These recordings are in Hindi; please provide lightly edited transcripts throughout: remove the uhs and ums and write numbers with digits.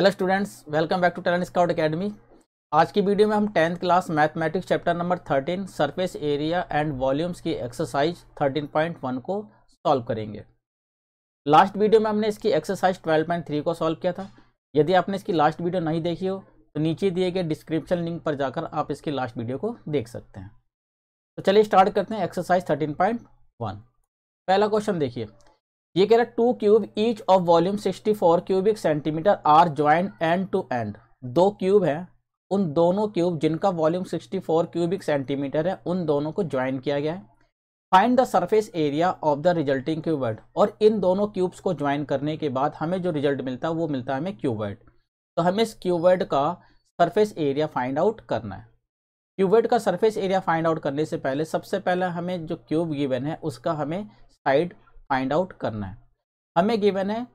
Hello students, welcome back to Talent Scout Academy. आज की वीडियो में हम 10th class mathematics chapter number 13 surface area and volumes की एक्सरसाइज 13.1 को सॉल्व करेंगे। लास्ट वीडियो में हमने इसकी एक्सरसाइज 12.3 को सॉल्व किया था। यदि आपने इसकी लास्ट वीडियो नहीं देखी हो तो नीचे दिए गए डिस्क्रिप्शन लिंक पर जाकर आप इसकी लास्ट वीडियो को देख सकते हैं। तो चलिए स्टार्ट करते हैं एक्सरसाइज 13.1। पहला क्वेश्चन देखिए, ये कह रहा है 2 cube each of volume 64 cubic centimetre are joint end to end. दो क्यूब है, उन दोनों क्यूब जिनका वॉल्यूम 64 क्यूबिक सेंटीमीटर है उन दोनों को ज्वाइन किया गया है। Find the surface area of the resulting cuboid. और इन दोनों क्यूब्स को ज्वाइन करने के बाद हमें जो रिजल्ट मिलता है वो मिलता है हमें क्यूबॉइड। तो हमें इस क्यूबॉइड का सरफेस एरिया फाइंड आउट करना है। क्यूबॉइड का सरफेस एरिया फाइंड आउट करने से पहले सबसे पहले हमें जो क्यूब गिवन है उसका हमें साइड फाइंड आउट करना है। हमें गिवन है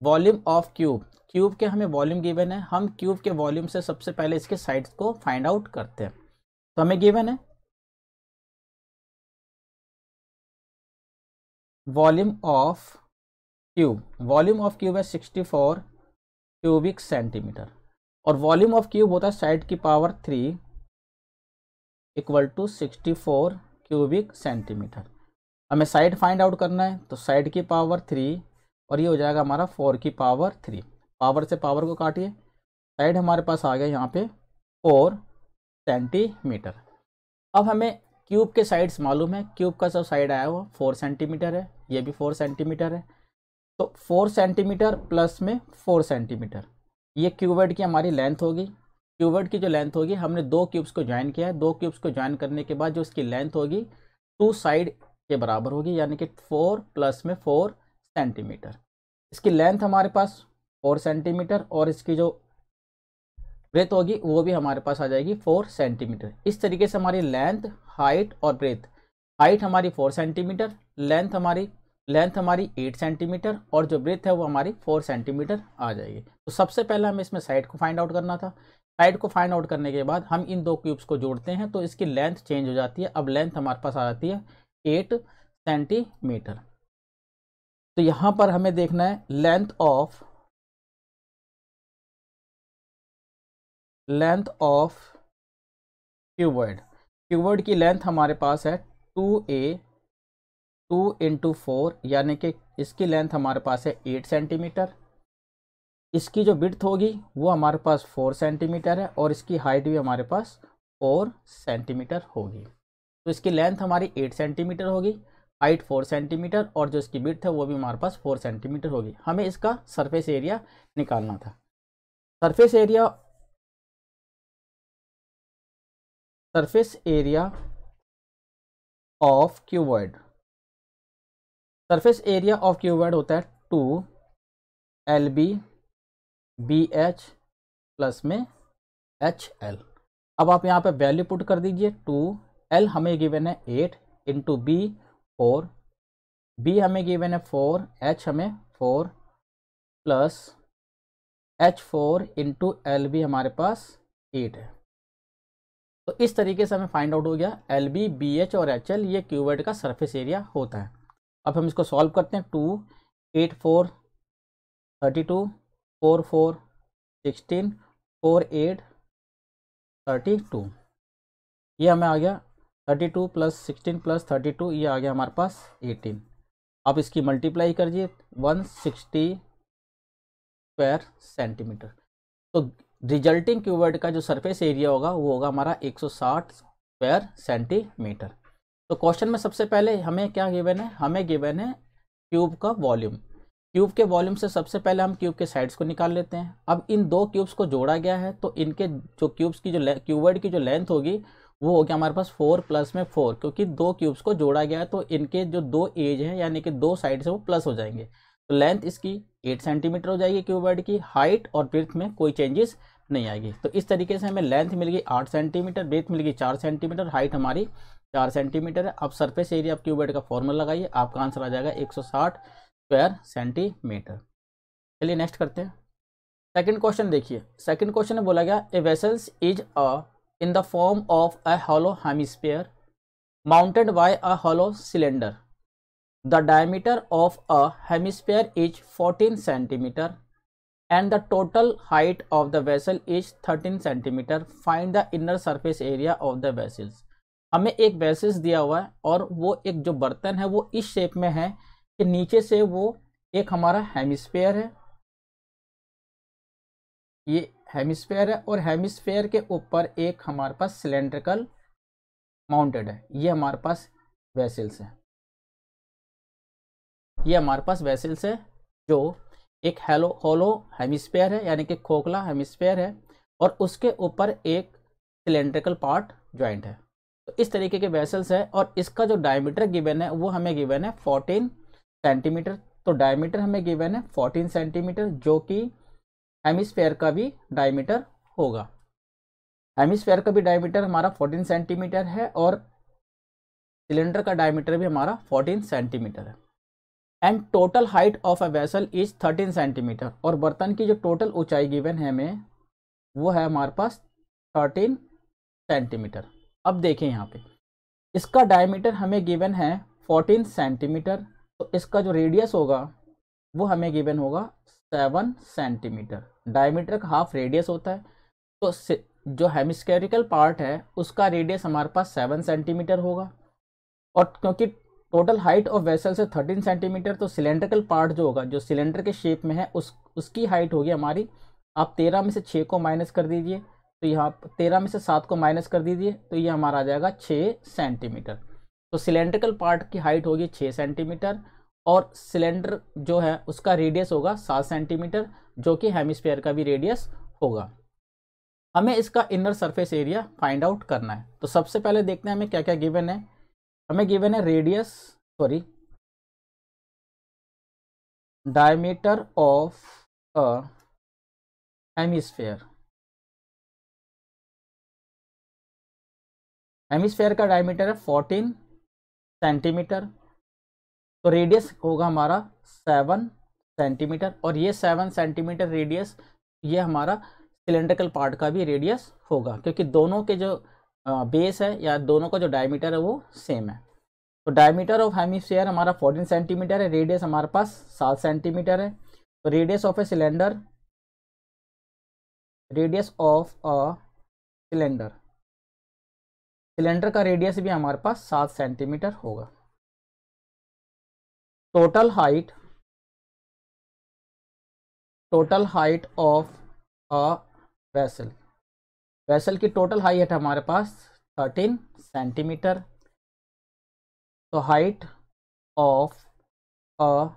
वॉल्यूम ऑफ क्यूब, क्यूब के हमें वॉल्यूम गिवन है। हम क्यूब के वॉल्यूम से सबसे पहले इसके साइड्स को फाइंड आउट करते हैं। तो हमें गिवन है volume of cube, volume of cube है 64 क्यूबिक सेंटीमीटर और वॉल्यूम ऑफ क्यूब होता है साइड की power 3 equal to 64 cubic centimetre. हमें साइड फाइंड आउट करना है तो साइड की पावर 3 और ये हो जाएगा हमारा 4 की पावर 3। पावर से पावर को काटिए, साइड हमारे पास आ गया यहाँ पे 4 सेंटीमीटर। अब हमें क्यूब के साइड्स मालूम है, क्यूब का जो साइड आया वो 4 सेंटीमीटर है, ये भी 4 सेंटीमीटर है। तो 4 सेंटीमीटर प्लस में 4 सेंटीमीटर, ये क्यूबॉइड की हमारी लेंथ होगी। क्यूबॉइड की जो लेंथ होगी, हमने दो क्यूब्स को ज्वाइन किया है, दो क्यूब्स को ज्वाइन करने के बाद जो इसकी लेंथ होगी 2 साइड के बराबर होगी, यानी कि 4 प्लस में 4 सेंटीमीटर। इसकी लेंथ हमारे पास 4 सेंटीमीटर और इसकी जो ब्रेथ होगी वो भी हमारे पास आ जाएगी 4 सेंटीमीटर। इस तरीके से हमारी लेंथ, हाइट और ब्रेथ, हाइट हमारी 4 सेंटीमीटर, लेंथ हमारी 8 सेंटीमीटर और जो ब्रेथ है वो हमारी 4 सेंटीमीटर आ जाएगी। तो सबसे पहले हमें इसमें साइड को फाइंड आउट करना था। साइड को फाइंड आउट करने के बाद हम इन दो क्यूब्स को जोड़ते हैं तो इसकी लेंथ चेंज हो जाती है। अब लेंथ हमारे पास आ जाती है 8 सेंटीमीटर। तो यहां पर हमें देखना है लेंथ ऑफ क्यूबॉइड। क्यूबॉइड की लेंथ हमारे पास है 2a 2 इंटू 4, यानी कि इसकी लेंथ हमारे पास है 8 सेंटीमीटर। इसकी जो विड्थ होगी वो हमारे पास 4 सेंटीमीटर है और इसकी हाइट भी हमारे पास 4 सेंटीमीटर होगी। तो इसकी लेंथ हमारी 8 सेंटीमीटर होगी, हाइट 4 सेंटीमीटर और जो इसकी विड्थ है वो भी हमारे पास 4 सेंटीमीटर होगी। हमें इसका सरफेस एरिया निकालना था। Surface area of cuboid, surface area of cuboid होता है 2 LB BH प्लस में HL। अब आप यहाँ पे वैल्यू पुट कर दीजिए। 2L हमें गिवन है 8 इंटू B 4, B हमें गिवन है 4, H हमें 4 प्लस H4 इंटू LB हमारे पास 8 है। तो इस तरीके से हमें फाइंड आउट हो गया LB BH और HL, ये क्यूबॉइड का सरफेस एरिया होता है। अब हम इसको सॉल्व करते हैं। 2 8 4 32 4 4 16 4 8 32, ये हमें आ गया 32 प्लस 16 प्लस 32, ये आ गया हमारे पास 18। आप इसकी मल्टीप्लाई करिए 160 स्क्वायर सेंटीमीटर। तो रिजल्टिंग क्यूबॉइड का जो सरफेस एरिया होगा वो होगा हमारा 160 स्क्वायर सेंटीमीटर। तो क्वेश्चन में सबसे पहले हमें क्या गिवन है, हमें गिवन है क्यूब का वॉल्यूम। क्यूब के वॉल्यूम से सबसे पहले हम क्यूब के साइड्स को निकाल लेते हैं। अब इन दो क्यूब्स को जोड़ा गया है तो इनके जो क्यूब्स की जो क्यूबॉइड की जो लेंथ होगी वो हो गया हमारे पास 4 प्लस में 4, क्योंकि दो क्यूब्स को जोड़ा गया है तो इनके जो दो एज हैं यानी कि दो साइड से वो प्लस हो जाएंगे। तो लेंथ इसकी 8 सेंटीमीटर हो जाएगी क्यूबॉइड की, हाइट और ब्रेथ में कोई चेंजेस नहीं आएगी। तो इस तरीके से हमें लेंथ मिल गई 8 सेंटीमीटर, ब्रेथ मिल गई 4 सेंटीमीटर, हाइट हमारी 4 सेंटीमीटर है। अब सरफेस एरिया ऑफ क्यूबॉइड का फॉर्मूला लगाइए, आपका आंसर आ जाएगा 160 स्क्वायर सेंटीमीटर। चलिए नेक्स्ट करते हैं। सेकंड क्वेश्चन देखिए, सेकंड क्वेश्चन में बोला गया a vessels is in the form of a hollow hemisphere mounted by a hollow cylinder. The diameter of a hemisphere is 14 centimetre and the total height of the vessel is 13 centimetre, find the inner surface area of the vessels. हमें एक वेसल्स दिया हुआ है और वो एक जो बर्तन है वो इस शेप में है कि नीचे से वो एक हमारा हेमिस्फेयर है, ये हेमिस्फेयर है, और हेमिस्फेयर के ऊपर एक हमारे पास सिलेंड्रिकल माउंटेड है, ये हमारे पास वेसल्स है, ये हमारे पास वेसल्स है जो एक होलो हेमिस्फेयर है यानी कि खोखला हेमिस्फेयर है और उसके ऊपर एक सिलेंड्रिकल पार्ट ज्वाइंट है। तो इस तरीके के वेसल्स है और इसका जो डायमीटर गिवन है वो हमें गिवन है 14 सेंटीमीटर। तो डायमीटर हमें गिवन है 14 सेंटीमीटर जो कि हेमिस्फेयर का भी डायमीटर होगा। हेमिस्फेयर का भी डायमीटर हमारा 14 सेंटीमीटर है और सिलेंडर का डायमीटर भी हमारा 14 सेंटीमीटर है। And total height of a vessel is 13 centimetre, और बर्तन की जो टोटल ऊंचाई गिवन है हमें वो है हमारे पास 13 सेंटीमीटर। अब देखें यहाँ पे इसका डायमीटर हमें गिवन है 14 सेंटीमीटर, तो इसका जो रेडियस होगा वो हमें गिवन होगा 7 सेंटीमीटर। डायमीटर का हाफ रेडियस होता है, तो जो हेमिस्फेरिकल पार्ट है उसका रेडियस हमारे पास 7 सेंटीमीटर होगा, और क्योंकि टोटल हाइट ऑफ वेसल से 13 सेंटीमीटर, तो सिलेंड्रिकल पार्ट जो होगा जो सिलेंडर के शेप में है उसकी हाइट होगी हमारी, आप 13 में से 6 को माइनस कर दीजिए, तो यहाँ 13 में से 7 को माइनस कर दीजिए तो ये हमारा आ जाएगा 6 सेंटीमीटर। तो सिलेंड्रिकल पार्ट की हाइट होगी 6 सेंटीमीटर और सिलेंडर जो है उसका रेडियस होगा 7 सेंटीमीटर जो कि हेमिस्फेयर का भी रेडियस होगा। हमें इसका inner surface area find out करना है। तो सबसे पहले देखते हैं हमें क्या क्या गिवन है। हमें गिवन है diameter of a hemisphere. Hemisphere का डायमीटर है 14 सेंटीमीटर, तो रेडियस होगा हमारा 7 सेंटीमीटर, और ये 7 सेंटीमीटर रेडियस ये हमारा सिलेंड्रिकल पार्ट का भी रेडियस होगा क्योंकि दोनों के जो बेस है या दोनों का जो डायमीटर है वो सेम है। तो डायमीटर ऑफ हेमिस्फेयर हमारा 14 सेंटीमीटर है, रेडियस हमारे पास 7 सेंटीमीटर है। तो रेडियस ऑफ अ सिलेंडर का रेडियस भी हमारे पास 7 सेंटीमीटर होगा। Total height of a vessel की टोटल हाइट है हमारे पास 13 सेंटीमीटर। तो हाइट ऑफ अ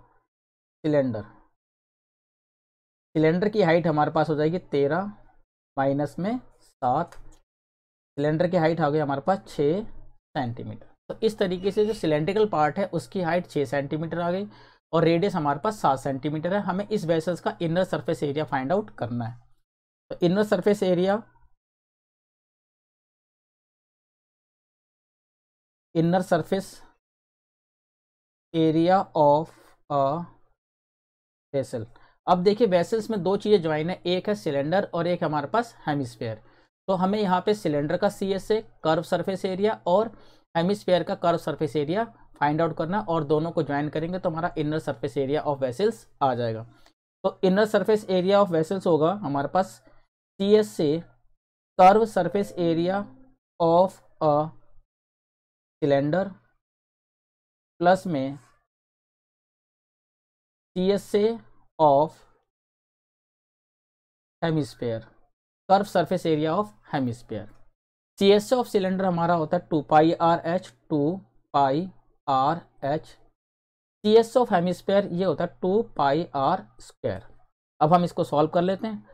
सिलेंडर की हाइट हमारे पास हो जाएगी 13 माइनस में 7, सिलेंडर की हाइट आ गई हमारे पास 6 सेंटीमीटर। तो इस तरीके से जो सिलेंड्रिकल पार्ट है उसकी हाइट 6 सेंटीमीटर आ गई और रेडियस हमारे पास 7 सेंटीमीटर है। हमें इस वेसल्स का inner surface area find out करना है। तो inner surface area of a vessel. अब देखिए वेसल्स में दो चीज़ें ज्वाइन है, एक है सिलेंडर और एक हमारे पास हेमिस्फेयर। तो हमें यहाँ पे सिलेंडर का CS से कर्व सरफेस एरिया और हेमिस्फेयर का curve surface area find out करना, और दोनों को ज्वाइन करेंगे तो हमारा inner surface area of vessels आ जाएगा। तो inner surface area of vessels होगा हमारे पास CS से curve surface area of a cylinder plus में CS से of hemisphere, curve surface area of hemisphere. CS of cylinder हमारा होता है 2πRh, 2πRh। CS of hemisphere ये होता है 2πr²। अब हम इसको सॉल्व कर लेते हैं।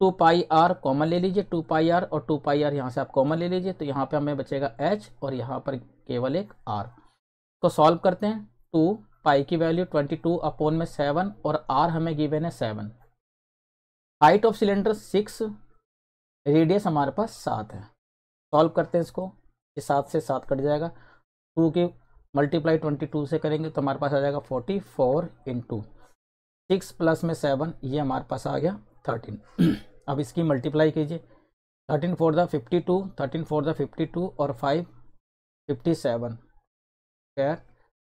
2πr कॉमन ले लीजिए, 2πr और 2πr यहाँ से आप कॉमन ले लीजिए, तो यहाँ पे हमें बचेगा h और यहाँ पर केवल एक r। तो सॉल्व करते हैं। 2 पाई की वैल्यू 22/7 और r हमें गिवन है 7। हाइट ऑफ सिलेंडर 6, रेडियस हमारे पास 7 है। सॉल्व करते हैं इसको, ये 7 से 7 कट जाएगा, 2 की मल्टीप्लाई 22 से करेंगे तो हमारे पास आ जाएगा 44 × 6 प्लस में 7, ये हमारे पास आ गया 13। अब इसकी मल्टीप्लाई कीजिए, 13 4 × 52, 13 4 × 52 और 5 57 स्क्वायर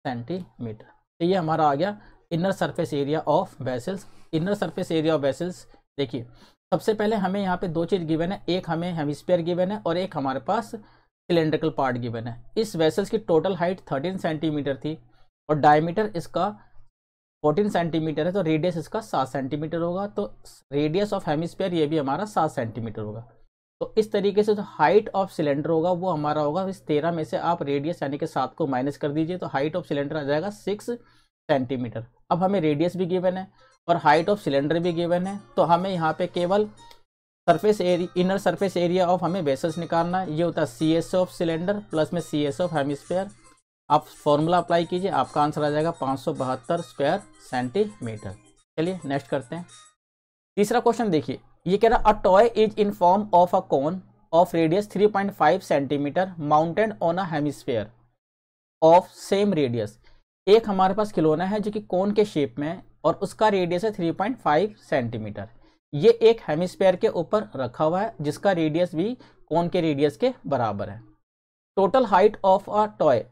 सेंटीमीटर। तो ये हमारा आ गया inner surface area of vessels. Inner surface area of vessels, देखिए सबसे पहले हमें यहाँ पे दो चीज़ गिवन है, एक हमें हेमिस्फीयर गिवन है और एक हमारे पास सिलेंड्रिकल पार्ट गिवन है। इस वेसल्स की टोटल हाइट 13 सेंटीमीटर थी और डायमीटर इसका 14 सेंटीमीटर है, तो रेडियस इसका 7 सेंटीमीटर होगा। तो रेडियस ऑफ हेमिस्फीयर ये भी हमारा 7 सेंटीमीटर होगा। तो इस तरीके से जो हाइट ऑफ सिलेंडर होगा वो हमारा होगा, इस 13 में से आप रेडियस यानी कि 7 को माइनस कर दीजिए तो हाइट ऑफ सिलेंडर आ जाएगा 6 सेंटीमीटर। अब हमें रेडियस भी गिवन है और हाइट ऑफ सिलेंडर भी गिवन है, तो हमें यहाँ पे केवल surface area, inner surface area of हमें वेसल्स निकालना है। ये होता है C S of cylinder plus में सी एस ऑफ हेमिस्फीयर। आप फॉर्मूला अप्लाई कीजिए, आपका आंसर आ जाएगा 572 स्क्वायर सेंटीमीटर। चलिए नेक्स्ट करते हैं। तीसरा क्वेश्चन देखिए, ये कह रहा a toy is in form of a cone of radius 3.5 centimetre mounted on a hemisphere of same radius. एक हमारे पास खिलौना है जो कि कोन के शेप में है और उसका रेडियस है 3.5 सेंटीमीटर। ये एक हेमिस्फीयर के ऊपर रखा हुआ है जिसका रेडियस भी कोन के रेडियस के बराबर है। Total height of a toy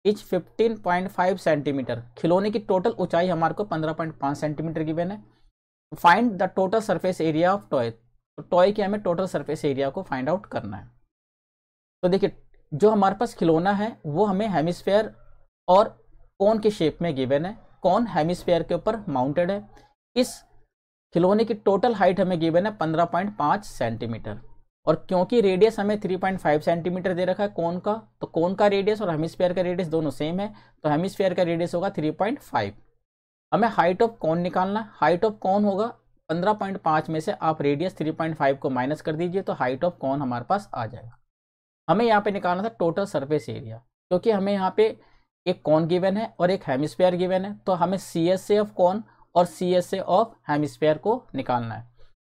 is 15.5 centimetre. खिलौने की टोटल ऊंचाई हमारे को 15.5 सेंटीमीटर गिवन है। Find the total surface area of toy. तो टॉय के हमें टोटल सरफेस एरिया को फाइंड आउट करना है। तो देखिए जो हमारे पास खिलौना है वो हमें हेमिस्फीयर और कोन के शेप में गिवन है। कोन हेमिस्फीयर के ऊपर माउंटेड है। इस खिलौने की टोटल हाइट हमें गिवन है 15.5 सेंटीमीटर और क्योंकि रेडियस हमें 3.5 सेंटीमीटर दे रखा है कोन का, तो कोन का रेडियस और हेमिस्फीयर का रेडियस दोनों सेम है, तो हेमिस्फीयर का रेडियस होगा 3.5। हमें हाइट ऑफ कोन निकालना है। हाइट ऑफ कोन होगा 15.5 में से आप रेडियस 3.5 को माइनस कर दीजिए तो हाइट ऑफ कोन हमारे पास आ जाएगा। हमें यहाँ पे निकालना था टोटल सरफेस एरिया, क्योंकि हमें यहाँ पे एक कोन गिवन है और एक हेमिस्फीयर गिवन है, तो हमें सी एस ए ऑफ कोन और C S A of hemisphere को निकालना है।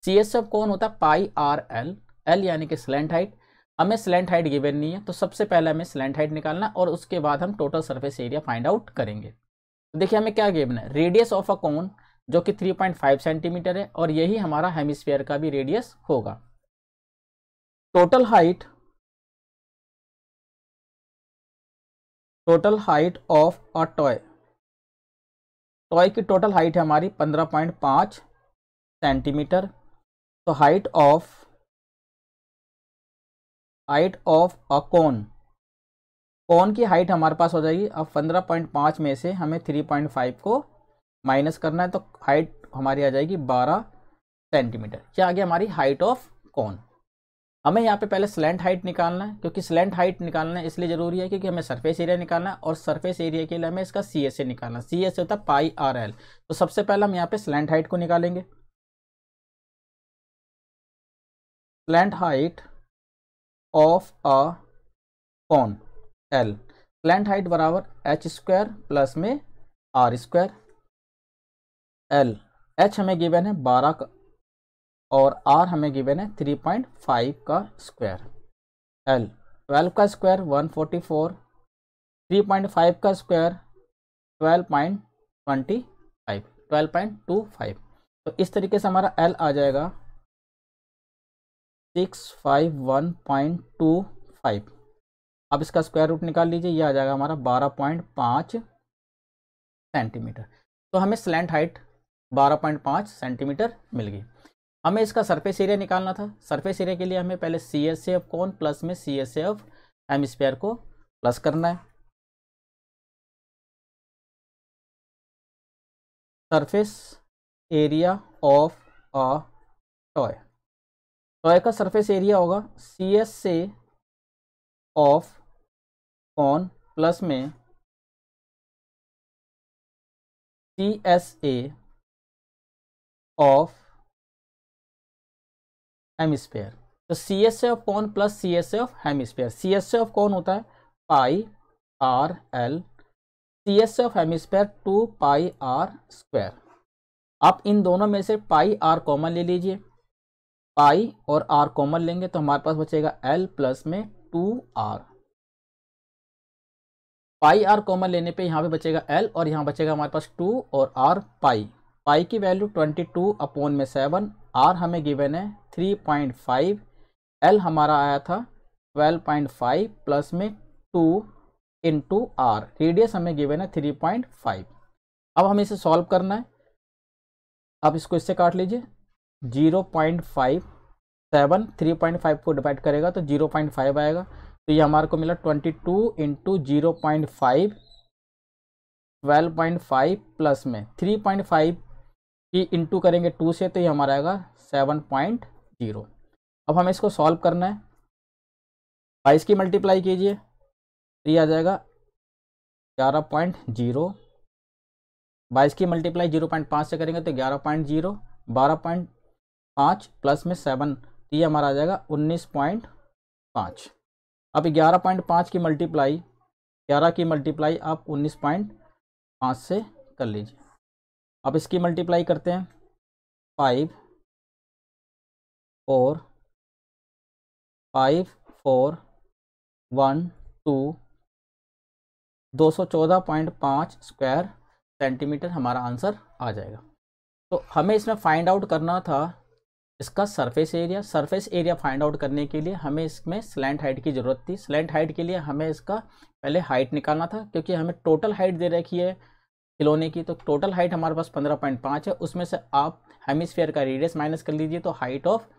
सी एस ऑफ कोन होता है पाई आर एल, एल यानी कि स्लैंट हाइट। हमें स्लैंट हाइट गिवन नहीं है, तो सबसे पहले हमें स्लैंट हाइट निकालना और उसके बाद हम total surface area find out करेंगे। तो देखिए हमें क्या गिवन है, रेडियस ऑफ अ कोन जो कि 3.5 सेंटीमीटर है और यही हमारा हेमिस्फीयर का भी रेडियस होगा। Total height of a toy, toy की टोटल हाइट है हमारी 15.5 सेंटीमीटर। तो हाइट ऑफ अ कोन, कोन की हाइट हमारे पास हो जाएगी, अब 15.5 में से हमें 3.5 को माइनस करना है तो हाइट हमारी आ जाएगी 12 सेंटीमीटर। क्या आ गया हमारी हाइट ऑफ कोन। हमें यहाँ पे पहले स्लैंट हाइट निकालना है, क्योंकि स्लैंट हाइट निकालना इसलिए जरूरी है क्योंकि हमें सरफेस एरिया निकालना है और सरफेस एरिया के लिए हमें इसका सी एस ए निकालना। सी एस ए होता है पाई आर एल। तो सबसे पहले हम यहाँ पे स्लैंट हाइट को निकालेंगे। Slant height of a cone L, slant height बराबर एच स्क्वायर प्लस में आर स्क्वायर। एल, एच हमें गिवन है 12 का और आर हमें गिवन है 3.5 का स्क्वायर। एल 12 का स्क्वायर 144, 3.5 का स्क्वायर 12.25। तो इस तरीके से हमारा एल आ जाएगा 651.25। अब इसका स्क्वायर रूट निकाल लीजिए, ये आ जाएगा हमारा 12.5 सेंटीमीटर। तो हमें स्लैंट हाइट 12.5 सेंटीमीटर मिल गई। हमें इसका सरफेस एरिया निकालना था। सरफेस एरिया के लिए हमें पहले C S A of cone plus में C S A of hemisphere को प्लस करना है। Surface area of a toy, toy का सरफेस एरिया होगा C S A of cone plus में C S A of hemisphere. तो C S A of cone plus C S A of hemisphere. C S A of cone होता है pi R L, C S A of hemisphere 2 pi R square. आप इन दोनों में से पाई आर कॉमन ले लीजिए, पाई और आर कॉमन लेंगे तो हमारे पास बचेगा एल प्लस में 2r। पाई आर कॉमन लेने पे यहाँ पे बचेगा एल और यहाँ बचेगा हमारे पास 2 और r पाई। पाई की वैल्यू 22/7, आर हमें गिवन है 3.5, एल हमारा आया था 12.5 प्लस में 2 इंटू आर, रेडियस हमें गिवन है 3.5। अब हमें इसे सॉल्व करना है। आप इसको इससे काट लीजिए। 0.5, 7 3.5 को डिवाइड करेगा तो 0.5 आएगा। तो ये हमारे को मिला 22 इंटू 0.5, 12.5 प्लस में 3.5 की इंटू करेंगे 2 से, तो ये हमारा आएगा 7.0। अब हमें इसको सॉल्व करना है। 22 की मल्टीप्लाई कीजिए तो ये आ जाएगा 11.0। 22 की मल्टीप्लाई 0.5 से करेंगे तो 11.0, 12.5 प्लस में 7, तो ये हमारा आ जाएगा 19.5। अब 11.5 की मल्टीप्लाई, 11 की मल्टीप्लाई आप 19.5 से कर लीजिए। अब इसकी मल्टीप्लाई करते हैं। 5 4 5 4 1 2 214.5 स्क्वायर सेंटीमीटर हमारा आंसर आ जाएगा। तो हमें इसमें फाइंड आउट करना था इसका surface area. Surface area find out करने के लिए हमें इसमें स्लैंट हाइट की ज़रूरत थी। स्लैंट हाइट के लिए हमें इसका पहले हाइट निकालना था, क्योंकि हमें टोटल हाइट दे रखी है खिलौने की। तो टोटल हाइट हमारे पास 15.5 है, उसमें से आप हेमिस्फीयर का रेडियस माइनस कर लीजिए तो हाइट ऑफ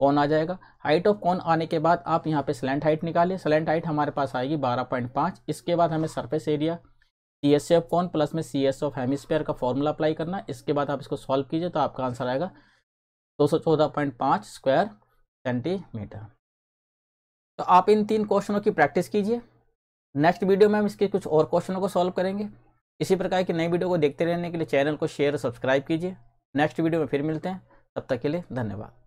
कौन आ जाएगा। हाइट ऑफ कौन आने के बाद आप यहाँ पे स्लैंट हाइट निकालिए। स्लैंट हाइट हमारे पास आएगी 12.5। इसके बाद हमें सरफेस एरिया CS ऑफ कौन प्लस में CS ऑफ हेमिस्फीयर का फॉर्मूला अप्लाई करना। इसके बाद आप इसको सॉल्व कीजिए तो आपका आंसर आएगा 214.5 स्क्वायर सेंटीमीटर। तो आप इन 3 क्वेश्चनों की प्रैक्टिस कीजिए। नेक्स्ट वीडियो में हम इसके कुछ और क्वेश्चनों को सॉल्व करेंगे। इसी प्रकार की नई वीडियो को देखते रहने के लिए चैनल को शेयर और सब्सक्राइब कीजिए। नेक्स्ट वीडियो में फिर मिलते हैं, तब तक के लिए धन्यवाद।